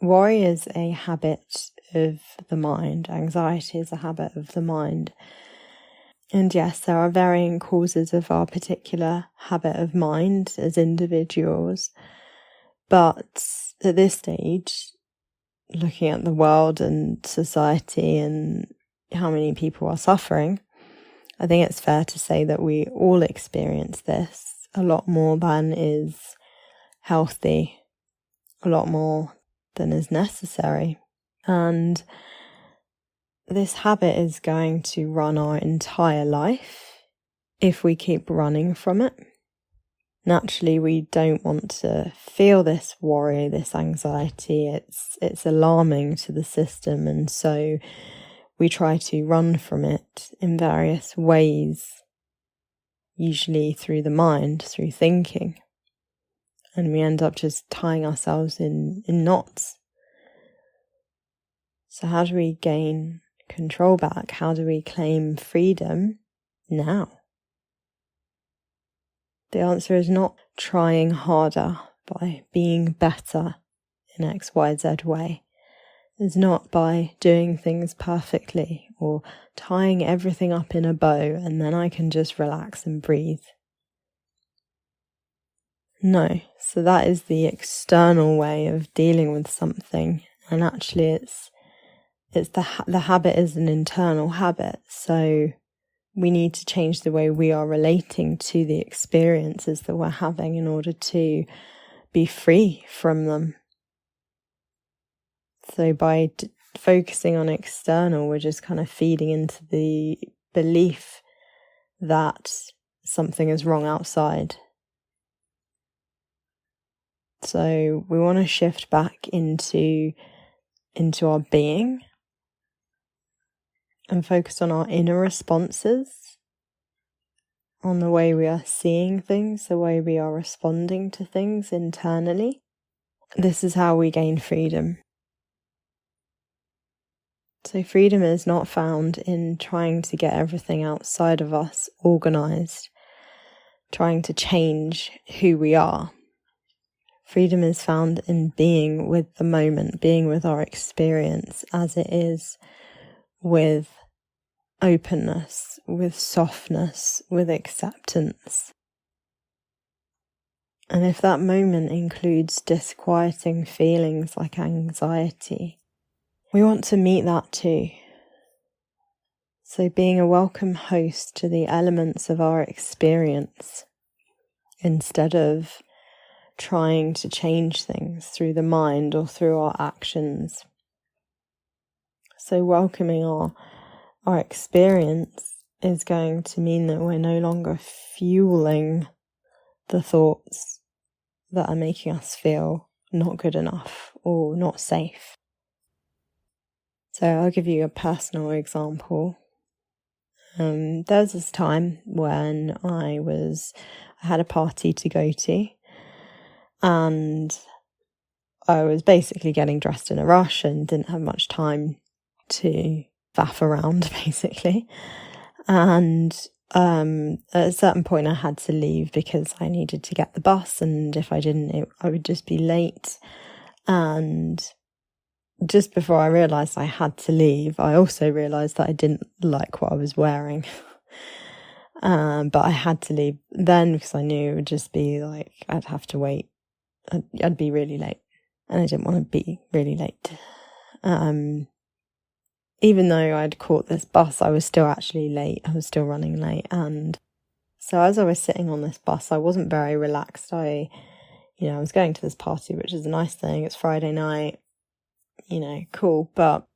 worry is a habit of the mind. Anxiety is a habit of the mind. And yes, there are varying causes of our particular habit of mind as individuals. But at this stage, looking at the world and society and how many people are suffering, I think it's fair to say that we all experience this a lot more than is healthy, a lot more than is necessary. And this habit is going to run our entire life if we keep running from it. Naturally, we don't want to feel this worry, this anxiety. It's alarming to the system, and so we try to run from it in various ways, usually through the mind, through thinking. And we end up just tying ourselves in knots. So how do we gain control back? How do we claim freedom now? The answer is not trying harder by being better in X, Y, Z way. It's not by doing things perfectly or tying everything up in a bow and then I can just relax and breathe. No, so that is the external way of dealing with something, and actually it's the habit is an internal habit, so we need to change the way we are relating to the experiences that we're having in order to be free from them. So by focusing on external, we're just kind of feeding into the belief that something is wrong outside. So we want to shift back into our being and focus on our inner responses, on the way we are seeing things, the way we are responding to things internally. This is how we gain freedom. So freedom is not found in trying to get everything outside of us organized, trying to change who we are. Freedom is found in being with the moment, being with our experience as it is, with openness, with softness, with acceptance. And if that moment includes disquieting feelings like anxiety, we want to meet that too. So being a welcome host to the elements of our experience, instead of trying to change things through the mind or through our actions. So welcoming our experience is going to mean that we're no longer fueling the thoughts that are making us feel not good enough or not safe. So I'll give you a personal example. There was this time when I had a party to go to, and I was basically getting dressed in a rush and didn't have much time to faff around, basically. And at a certain point I had to leave because I needed to get the bus, and if I didn't, I would just be late. And just before I realised I had to leave, I also realised that I didn't like what I was wearing. But I had to leave then because I knew it would just be like, I'd have to wait. I'd be really late, and I didn't want to be really late. Even though I'd caught this bus, I was still actually late. I was still running late. And so as I was sitting on this bus, I wasn't very relaxed. I was going to this party, which is a nice thing. It's Friday night, cool. But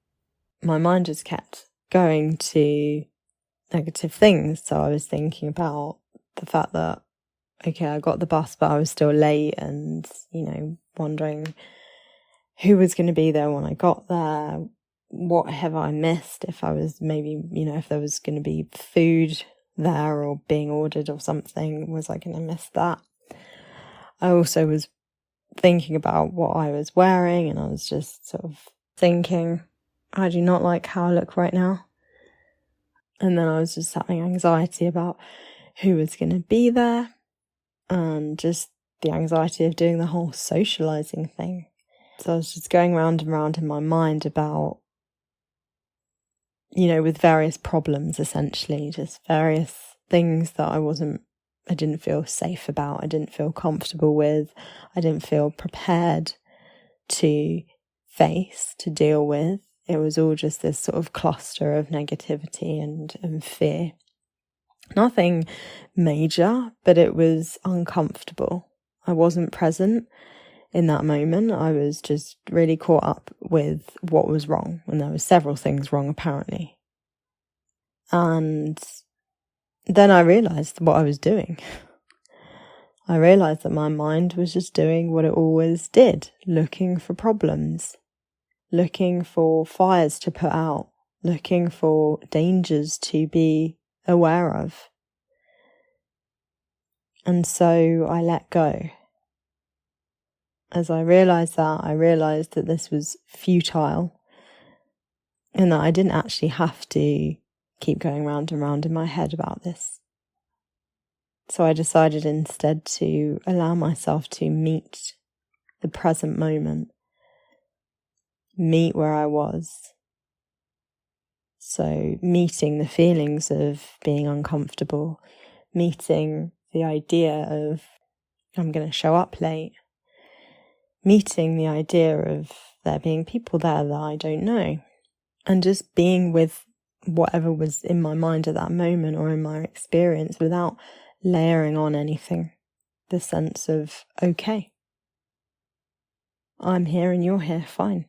my mind just kept going to negative things. So I was thinking about the fact that, okay, I got the bus, but I was still late, and, wondering who was going to be there when I got there. What have I missed? If I was maybe, if there was going to be food there or being ordered or something, was I going to miss that? I also was thinking about what I was wearing, and I was just sort of thinking, I do not like how I look right now. And then I was just having anxiety about who was going to be there, and just the anxiety of doing the whole socializing thing. So I was just going round and round in my mind about, with various problems, essentially, just various things that I didn't feel safe about, I didn't feel comfortable with, I didn't feel prepared to face, to deal with. It was all just this sort of cluster of negativity and fear. Nothing major, but it was uncomfortable. I wasn't present in that moment. I was just really caught up with what was wrong, and there were several things wrong apparently. And then I realised what I was doing. I realised that my mind was just doing what it always did, looking for problems, looking for fires to put out, looking for dangers to be aware of. And so I let go. As I realised that this was futile and that I didn't actually have to keep going round and round in my head about this. So I decided instead to allow myself to meet the present moment, meet where I was. So meeting the feelings of being uncomfortable, meeting the idea of I'm going to show up late, meeting the idea of there being people there that I don't know, and just being with whatever was in my mind at that moment or in my experience without layering on anything. The sense of, okay, I'm here and you're here, fine.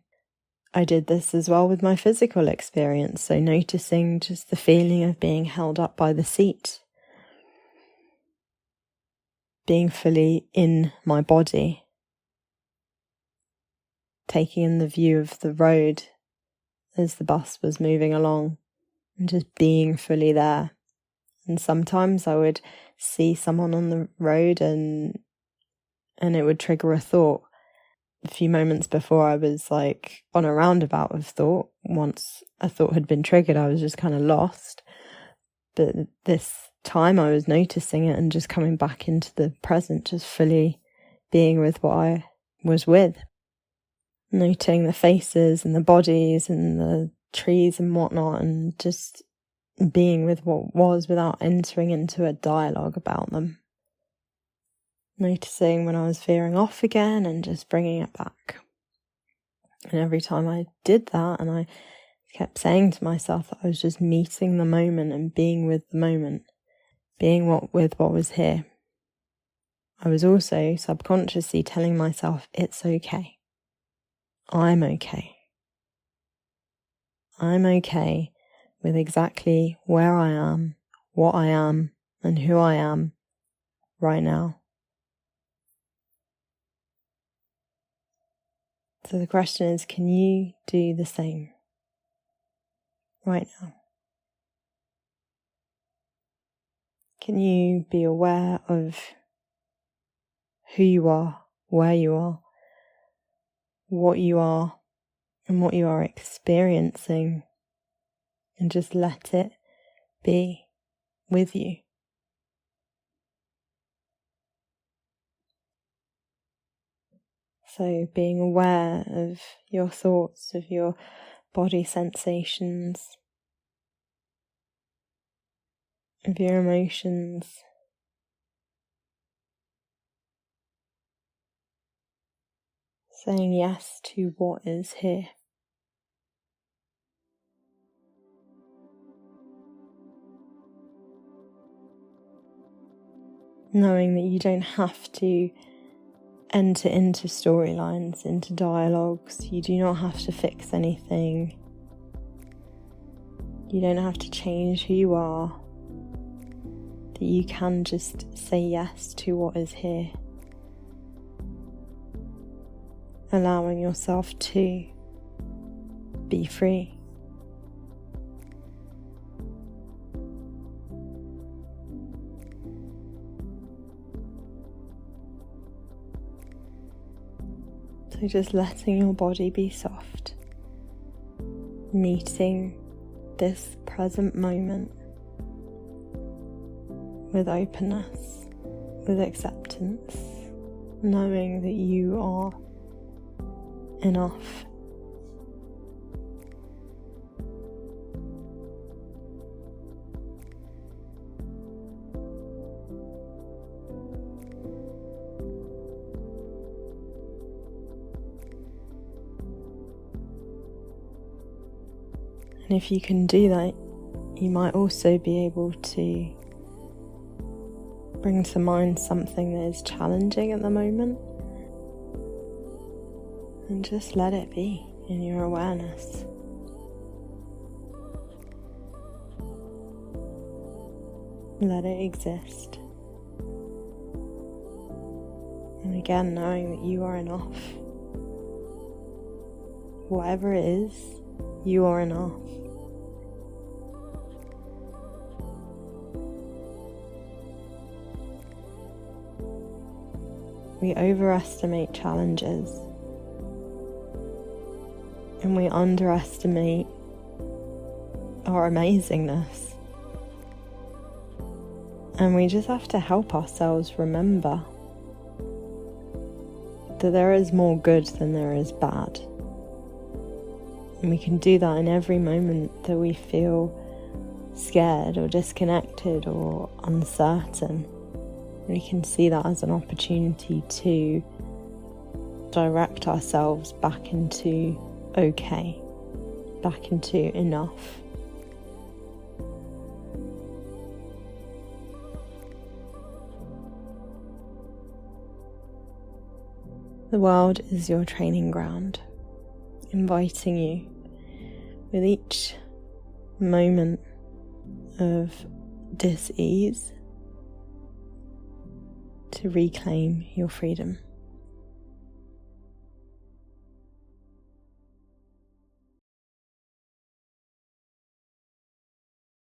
I did this as well with my physical experience, so noticing just the feeling of being held up by the seat, being fully in my body, taking in the view of the road as the bus was moving along, and just being fully there. And sometimes I would see someone on the road and it would trigger a thought. A few moments before I was like on a roundabout of thought. Once a thought had been triggered, I was just kind of lost. But this time I was noticing it and just coming back into the present, just fully being with what I was with. Noting the faces and the bodies and the trees and whatnot, and just being with what was without entering into a dialogue about them. Noticing when I was veering off again and just bringing it back. And every time I did that, and I kept saying to myself that I was just meeting the moment and being with the moment, being with what was here. I was also subconsciously telling myself, it's okay. I'm okay. I'm okay with exactly where I am, what I am, and who I am right now. So the question is, can you do the same right now? Can you be aware of who you are, where you are, what you are, and what you are experiencing, and just let it be with you? So being aware of your thoughts, of your body sensations, of your emotions. Saying yes to what is here. Knowing that you don't have to enter into storylines, into dialogues. You do not have to fix anything. You don't have to change who you are. That you can just say yes to what is here. Allowing yourself to be free. So just letting your body be soft, meeting this present moment with openness, with acceptance, knowing that you are enough. And if you can do that, you might also be able to bring to mind something that is challenging at the moment and just let it be in your awareness. Let it exist. And again, knowing that you are enough. Whatever it is, you are enough. We overestimate challenges and we underestimate our amazingness. And we just have to help ourselves remember that there is more good than there is bad. And we can do that in every moment that we feel scared or disconnected or uncertain. We can see that as an opportunity to direct ourselves back into okay, back into enough. The world is your training ground, inviting you with each moment of dis-ease to reclaim your freedom.